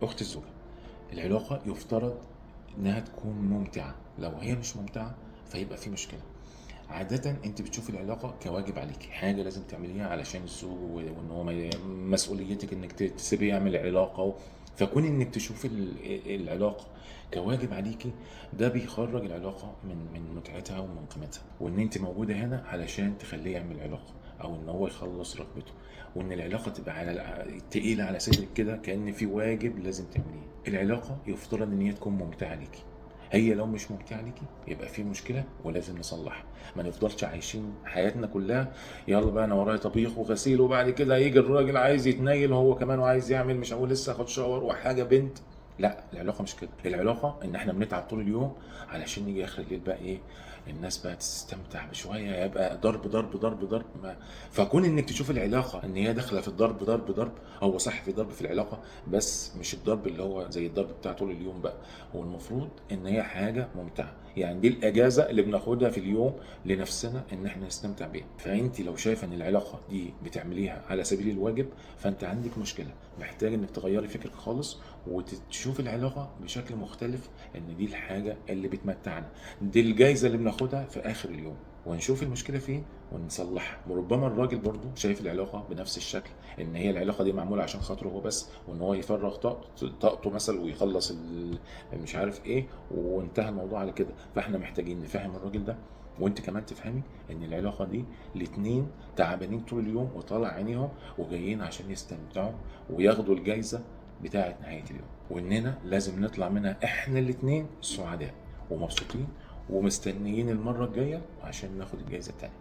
أخت الزوجة، العلاقة يفترض إنها تكون ممتعة، لو هي مش ممتعة فيبقى في مشكلة. عادة أنتِ بتشوفي العلاقة كواجب عليكِ، حاجة لازم تعمليها علشان الزوج وإن هو مسؤوليتِك إنِّك تسيبيه يعمل علاقة فكون إنِّك تشوفي العلاقة كواجب عليكِ، ده بيخرّج العلاقة من متعتها ومن قيمتها، وإن أنتِ موجودة هنا علشان تخلّيه يعمل علاقة، أو إن هو يخلّص رغبته، وإن العلاقة تبقى تقيلة على صدرِك كده كأن في واجب لازم تعمليه. العلاقة يفترض إن هي تكون ممتعة ليكِ. هي لو مش ممتعة ليكِ يبقى في مشكلة ولازم نصلّحها. ما نفضلش عايشين حياتنا كلها يلا بقى انا ورايا طبيخ وغسيل، وبعد كده يجي الراجل عايز يتنيل هو كمان وعايز يعمل مش هقول لسه اخد شاور وحاجه بنت. لا، العلاقه مش كده. العلاقه ان احنا بنتعب طول اليوم علشان نيجي اخر الليل بقى ايه، الناس بقى تستمتع بشويه، يبقى ضرب ضرب ضرب ضرب ما. فكون انك تشوف العلاقه ان هي داخله في الضرب ضرب ضرب، هو صح في ضرب في العلاقه بس مش الضرب اللي هو زي الضرب بتاع طول اليوم بقى. هو المفروض ان هي حاجه ممتعه، يعني دي الاجازه اللي بناخدها في اليوم لنفسنا ان احنا نستمتع بيها. فانت لو شايفه ان العلاقه دي بتعمليها على سبيل الواجب فانت عندك مشكله، محتاج انك تغيري فكرك خالص وتشوف العلاقه بشكل مختلف، ان دي الحاجه اللي بتمتعنا، دي الجايزه اللي بناخدها في اخر اليوم، ونشوف المشكله فين ونصلحها. وربما الراجل برضو شايف العلاقه بنفس الشكل، ان هي العلاقه دي معموله عشان خاطره هو بس، وان هو يفرغ طاقته مثلا ويخلص مش عارف ايه وانتهى الموضوع على كده. فاحنا محتاجين نفهم الراجل ده، وانت كمان تفهمي ان العلاقه دي الاتنين تعبانين طول اليوم وطالع عينيهم وجايين عشان يستمتعوا وياخدوا الجايزه بتاعه نهايه اليوم، واننا لازم نطلع منها احنا الاتنين سعداء ومبسوطين ومستنيين المره الجايه عشان ناخد الجايزه التانيه.